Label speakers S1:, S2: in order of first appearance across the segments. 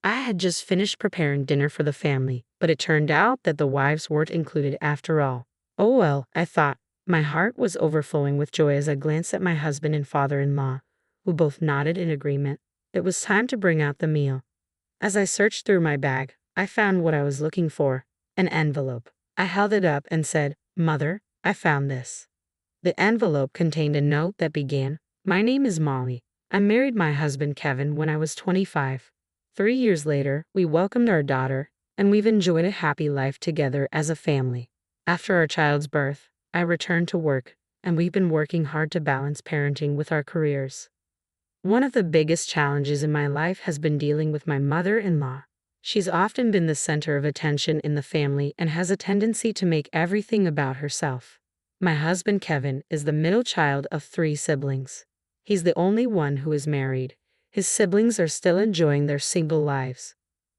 S1: I had just finished preparing dinner for the family, but it turned out that the wives weren't included after all. Oh well, I thought. My heart was overflowing with joy as I glanced at my husband and father-in-law, who both nodded in agreement. It was time to bring out the meal. As I searched through my bag, I found what I was looking for, an envelope. I held it up and said, "Mother, I found this." The envelope contained a note that began, "My name is Molly. I married my husband Kevin when I was 25. 3 years later, we welcomed our daughter, and we've enjoyed a happy life together as a family. After our child's birth, I returned to work, and we've been working hard to balance parenting with our careers. One of the biggest challenges in my life has been dealing with my mother-in-law. She's often been the center of attention in the family and has a tendency to make everything about herself. My husband Kevin is the middle child of 3 siblings. He's the only one who is married. His siblings are still enjoying their single lives.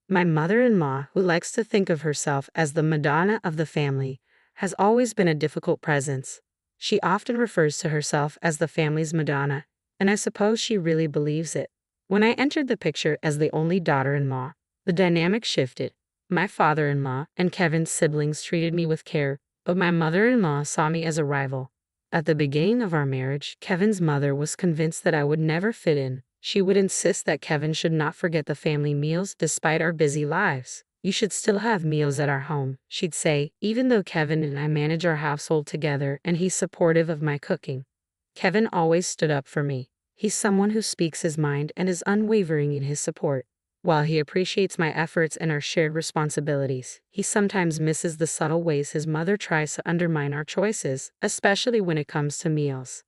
S1: My mother-in-law, who likes to think of herself as the Madonna of the family, has always been a difficult presence. She often refers to herself as the family's Madonna, and I suppose she really believes it. When I entered the picture as the only daughter-in-law, the dynamic shifted. My father-in-law and Kevin's siblings treated me with care, but my mother-in-law saw me as a rival. At the beginning of our marriage, Kevin's mother was convinced that I would never fit in. She would insist that Kevin should not forget the family meals despite our busy lives. "You should still have meals at our home," she'd say, even though Kevin and I manage our household together and he's supportive of my cooking. Kevin always stood up for me. He's someone who speaks his mind and is unwavering in his support. While he appreciates my efforts and our shared responsibilities, he sometimes misses the subtle ways his mother tries to undermine our choices, especially when it comes to meals.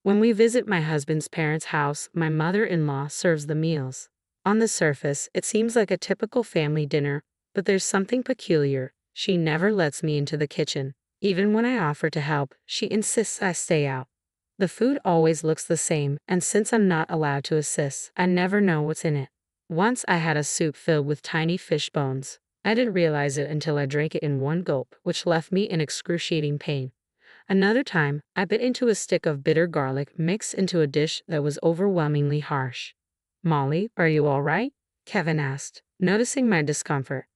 S1: When we visit my husband's parents' house, my mother-in-law serves the meals. On the surface, it seems like a typical family dinner, but there's something peculiar. She never lets me into the kitchen. Even when I offer to help, she insists I stay out. The food always looks the same, and since I'm not allowed to assist, I never know what's in it. Once I had a soup filled with tiny fish bones. I didn't realize it until I drank it in one gulp, which left me in excruciating pain. Another time, I bit into a stick of bitter garlic mixed into a dish that was overwhelmingly harsh. "Molly, are you all right?" Kevin asked, noticing my discomfort.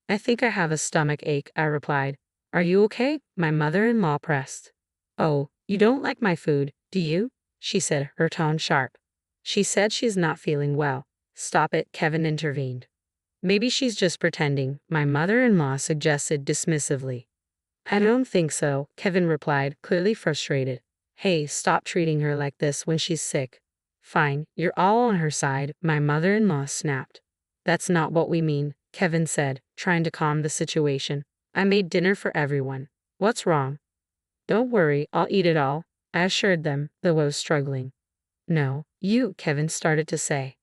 S1: "I think I have a stomach ache," I replied. "Are you okay?" my mother-in-law pressed. "Oh, you don't like my food, do you?" she said, her tone sharp. "She said she's not feeling well." "Stop it," Kevin intervened. "Maybe she's just pretending," my mother-in-law suggested dismissively. "I don't think so," Kevin replied, clearly frustrated. "Hey, stop treating her like this when she's sick." "Fine, you're all on her side," my mother-in-law snapped. "That's not what we mean," Kevin said, trying to calm the situation. "I made dinner for everyone. What's wrong?" "Don't worry, I'll eat it all," I assured them, though I was struggling. "No, you," Kevin started to say.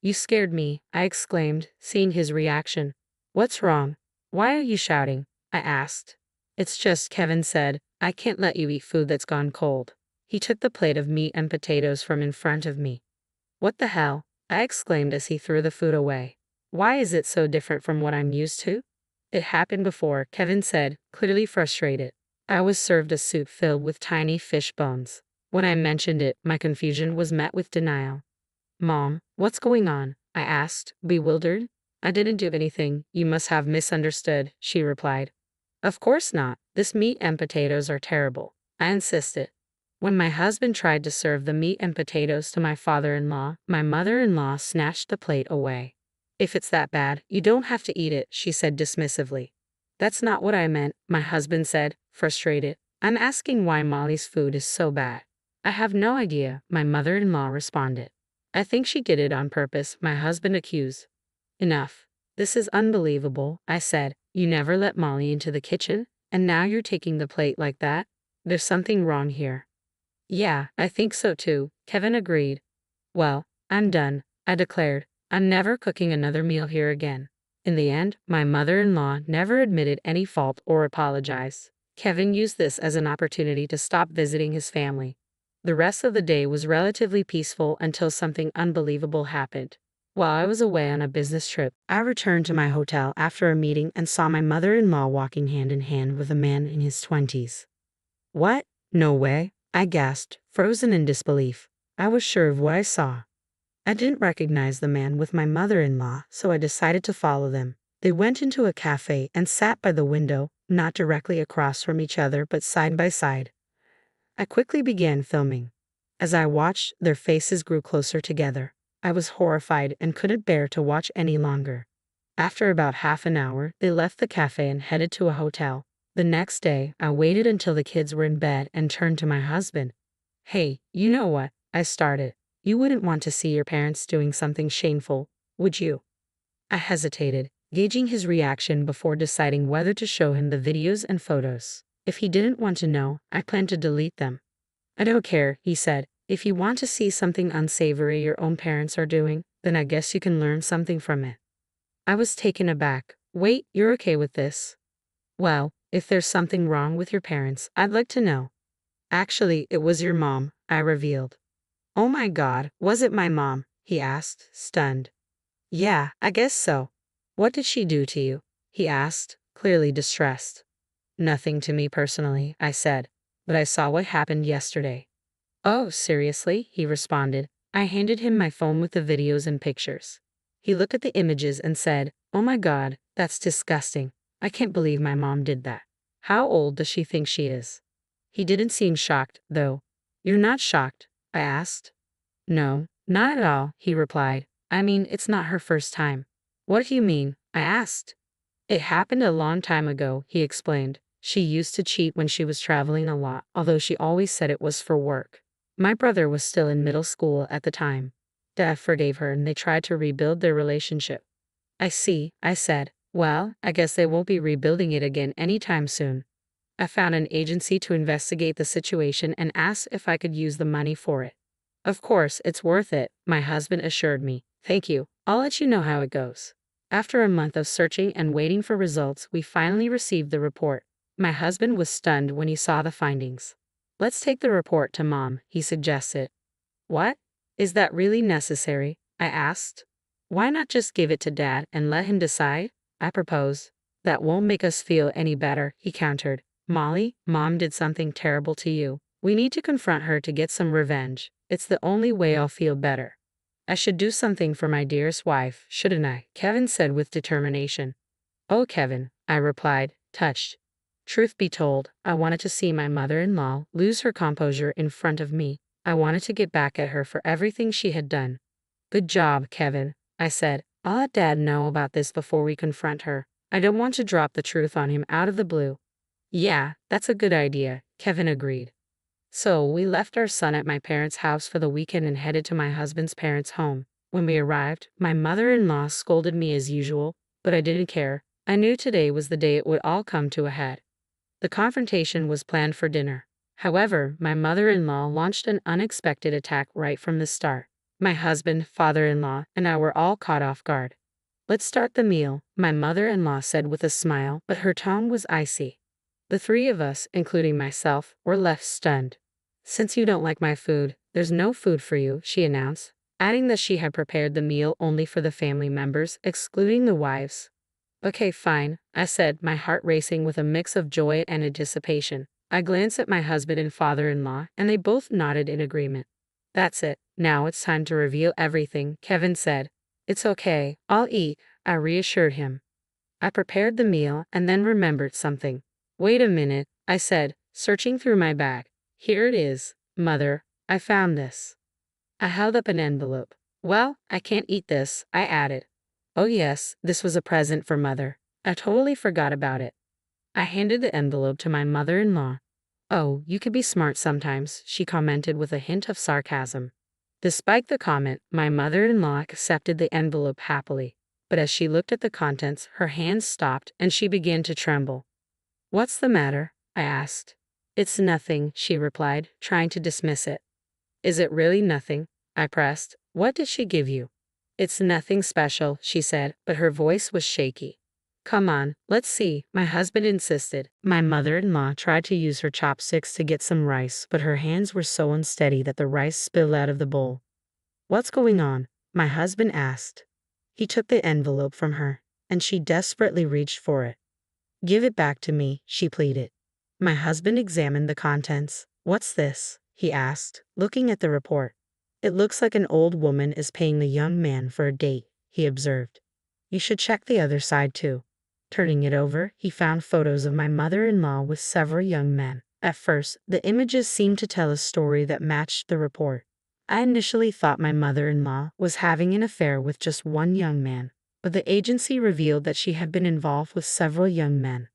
S1: "You scared me," I exclaimed, seeing his reaction. "What's wrong? Why are you shouting?" I asked. "It's just," Kevin said, "I can't let you eat food that's gone cold." He took the plate of meat and potatoes from in front of me. "What the hell?" I exclaimed as he threw the food away. "Why is it so different from what I'm used to?" "It happened before," Kevin said, clearly frustrated. "I was served a soup filled with tiny fish bones. When I mentioned it, my confusion was met with denial." "Mom, what's going on?" I asked, bewildered. "I didn't do anything. You must have misunderstood," she replied. "Of course not. This meat and potatoes are terrible," I insisted. When my husband tried to serve the meat and potatoes to my father-in-law, my mother-in-law snatched the plate away. "If it's that bad, you don't have to eat it," she said dismissively. "That's not what I meant," my husband said, frustrated. "I'm asking why Molly's food is so bad." "I have no idea," my mother-in-law responded. "I think she did it on purpose," my husband accused. "Enough. This is unbelievable," I said. "You never let Molly into the kitchen, and now you're taking the plate like that? There's something wrong here." "Yeah, I think so too," Kevin agreed. "Well, I'm done," I declared. "I'm never cooking another meal here again." In the end, my mother-in-law never admitted any fault or apologized. Kevin used this as an opportunity to stop visiting his family. The rest of the day was relatively peaceful until something unbelievable happened. While I was away on a business trip, I returned to my hotel after a meeting and saw my mother-in-law walking hand in hand with a man in his 20s. "What? No way," I gasped, frozen in disbelief. I was sure of what I saw. I didn't recognize the man with my mother-in-law, so I decided to follow them. They went into a cafe and sat by the window, not directly across from each other but side by side. I quickly began filming. As I watched, their faces grew closer together. I was horrified and couldn't bear to watch any longer. After about half an hour, they left the cafe and headed to a hotel. The next day, I waited until the kids were in bed and turned to my husband. "Hey, you know what?" I started. "You wouldn't want to see your parents doing something shameful, would you?" I hesitated, gauging his reaction before deciding whether to show him the videos and photos. If he didn't want to know, I planned to delete them. "I don't care," he said. "If you want to see something unsavory your own parents are doing, then I guess you can learn something from it." I was taken aback. "Wait, you're okay with this?" "Well, if there's something wrong with your parents, I'd like to know." "Actually, it was your mom," I revealed. "Oh my God, was it my mom?" he asked, stunned. "Yeah, I guess so." "What did she do to you?" he asked, clearly distressed. "Nothing to me personally," I said, "but I saw what happened yesterday." "Oh, seriously?" he responded. I handed him my phone with the videos and pictures. He looked at the images and said, "Oh my God, that's disgusting. I can't believe my mom did that. How old does she think she is?" He didn't seem shocked, though. "You're not shocked?" I asked. "No, not at all," he replied. "I mean, it's not her first time." "What do you mean?" I asked. "It happened a long time ago," he explained. "She used to cheat when she was traveling a lot, although she always said it was for work. My brother was still in middle school at the time. Dad forgave her and they tried to rebuild their relationship." "I see," I said. "Well, I guess they won't be rebuilding it again anytime soon." I found an agency to investigate the situation and asked if I could use the money for it. "Of course, it's worth it," my husband assured me. "Thank you. I'll let you know how it goes." After a month of searching and waiting for results, we finally received the report. My husband was stunned when he saw the findings. "Let's take the report to Mom," he suggested. "What? Is that really necessary?" I asked. "Why not just give it to Dad and let him decide?" I proposed. "That won't make us feel any better," he countered. "Molly, Mom did something terrible to you. We need to confront her to get some revenge. It's the only way I'll feel better." "I should do something for my dearest wife, shouldn't I?" Kevin said with determination. "Oh, Kevin," I replied, touched. Truth be told, I wanted to see my mother-in-law lose her composure in front of me. I wanted to get back at her for everything she had done. "Good job, Kevin," I said. "I'll let Dad know about this before we confront her. I don't want to drop the truth on him out of the blue." "Yeah, that's a good idea," Kevin agreed. So we left our son at my parents' house for the weekend and headed to my husband's parents' home. When we arrived, my mother-in-law scolded me as usual, but I didn't care. I knew today was the day it would all come to a head. The confrontation was planned for dinner. However, my mother-in-law launched an unexpected attack right from the start. My husband, father-in-law, and I were all caught off guard. "Let's start the meal," my mother-in-law said with a smile, but her tone was icy. The three of us, including myself, were left stunned. "Since you don't like my food, there's no food for you," she announced, adding that she had prepared the meal only for the family members, excluding the wives. "Okay, fine," I said, my heart racing with a mix of joy and anticipation. I glanced at my husband and father-in-law, and they both nodded in agreement. "That's it. Now it's time to reveal everything," Kevin said. "It's okay. I'll eat," I reassured him. I prepared the meal and then remembered something. "Wait a minute," I said, searching through my bag. "Here it is, Mother. I found this." I held up an envelope. "Well, I can't eat this," I added. "Oh yes, this was a present for Mother. I totally forgot about it." I handed the envelope to my mother-in-law. "Oh, you can be smart sometimes," she commented with a hint of sarcasm. Despite the comment, my mother-in-law accepted the envelope happily. But as she looked at the contents, her hands stopped and she began to tremble. "What's the matter?" I asked. "It's nothing," she replied, trying to dismiss it. "Is it really nothing?" I pressed. "What did she give you?" "It's nothing special," she said, but her voice was shaky. "Come on, let's see," my husband insisted. My mother-in-law tried to use her chopsticks to get some rice, but her hands were so unsteady that the rice spilled out of the bowl. "What's going on?" my husband asked. He took the envelope from her, and she desperately reached for it. "Give it back to me," she pleaded. My husband examined the contents. "What's this?" he asked, looking at the report. It looks like an old woman is paying the young man for a date, he observed. You should check the other side too. Turning it over, he found photos of my mother-in-law with several young men. At first, the images seemed to tell a story that matched the report. I initially thought my mother-in-law was having an affair with just one young man, but the agency revealed that she had been involved with several young men.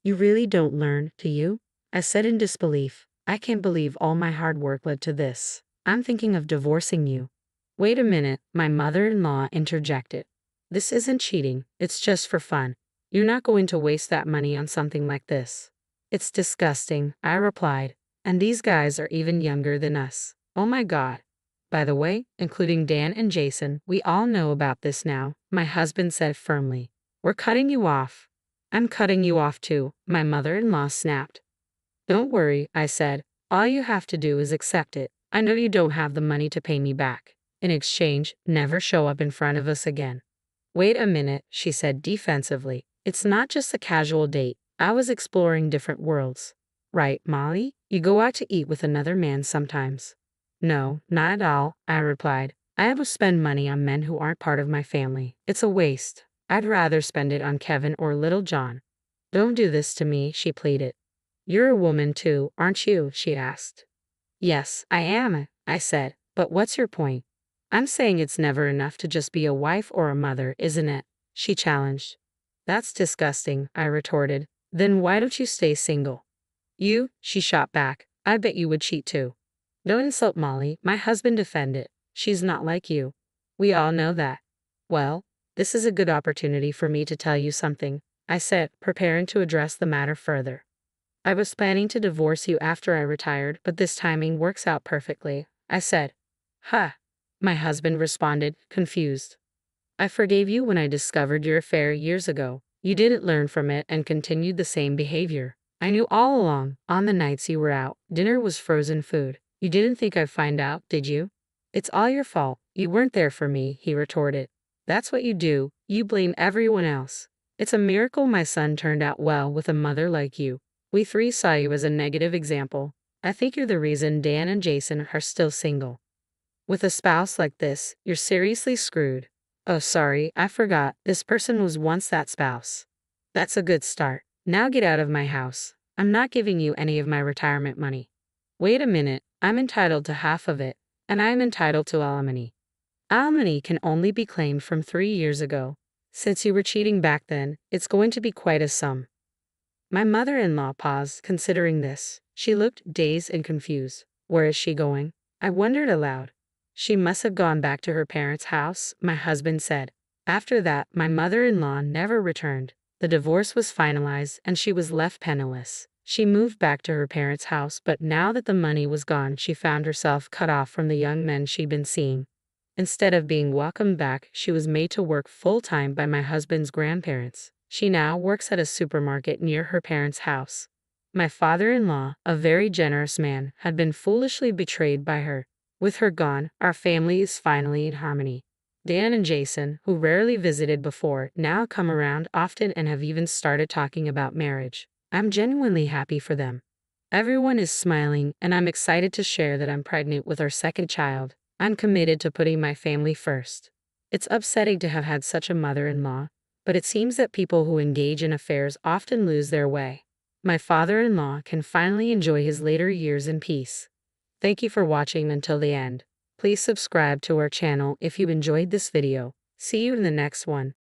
S1: You really don't learn, do you? I said in disbelief. I can't believe all my hard work led to this. I'm thinking of divorcing you. Wait a minute, my mother-in-law interjected. This isn't cheating, it's just for fun. You're not going to waste that money on something like this. It's disgusting, I replied. And these guys are even younger than us. Oh my God. By the way, including Dan and Jason, we all know about this now, my husband said firmly. We're cutting you off. I'm cutting you off too, my mother-in-law snapped. Don't worry, I said. All you have to do is accept it. I know you don't have the money to pay me back. In exchange, never show up in front of us again. Wait a minute, she said defensively. It's not just a casual date. I was exploring different worlds. Right, Molly? You go out to eat with another man sometimes. No, not at all, I replied. I have to spend money on men who aren't part of my family. It's a waste. I'd rather spend it on Kevin or Little John. Don't do this to me, she pleaded. You're a woman too, aren't you? She asked. Yes, I am, I said. But what's your point? I'm saying it's never enough to just be a wife or a mother, isn't it? She challenged. That's disgusting, I retorted. Then why don't you stay single? You, she shot back. I bet you would cheat too. Don't insult Molly, my husband defended. She's not like you. We all know that. Well, this is a good opportunity for me to tell you something, I said, preparing to address the matter further. I was planning to divorce you after I retired, but this timing works out perfectly, I said. Huh, my husband responded, confused. I forgave you when I discovered your affair years ago. You didn't learn from it and continued the same behavior. I knew all along, on the nights you were out, dinner was frozen food. You didn't think I'd find out, did you? It's all your fault. You weren't there for me, he retorted. That's what you do. You blame everyone else. It's a miracle my son turned out well with a mother like you. We three saw you as a negative example. I think you're the reason Dan and Jason are still single. With a spouse like this, you're seriously screwed. Oh, sorry, I forgot. This person was once that spouse. That's a good start. Now get out of my house. I'm not giving you any of my retirement money. Wait a minute, I'm entitled to half of it, and I am entitled to alimony. Alimony can only be claimed from 3 years ago. Since you were cheating back then, it's going to be quite a sum. My mother-in-law paused, considering this. She looked dazed and confused. Where is she going? I wondered aloud. She must have gone back to her parents' house, my husband said. After that, my mother-in-law never returned. The divorce was finalized and she was left penniless. She moved back to her parents' house, but now that the money was gone, she found herself cut off from the young men she'd been seeing. Instead of being welcomed back, she was made to work full-time by my husband's grandparents. She now works at a supermarket near her parents' house. My father-in-law, a very generous man, had been foolishly betrayed by her. With her gone, our family is finally in harmony. Dan and Jason, who rarely visited before, now come around often and have even started talking about marriage. I'm genuinely happy for them. Everyone is smiling, and I'm excited to share that I'm pregnant with our second child. I'm committed to putting my family first. It's upsetting to have had such a mother-in-law, but it seems that people who engage in affairs often lose their way. My father-in-law can finally enjoy his later years in peace. Thank you for watching until the end. Please subscribe to our channel if you enjoyed this video. See you in the next one.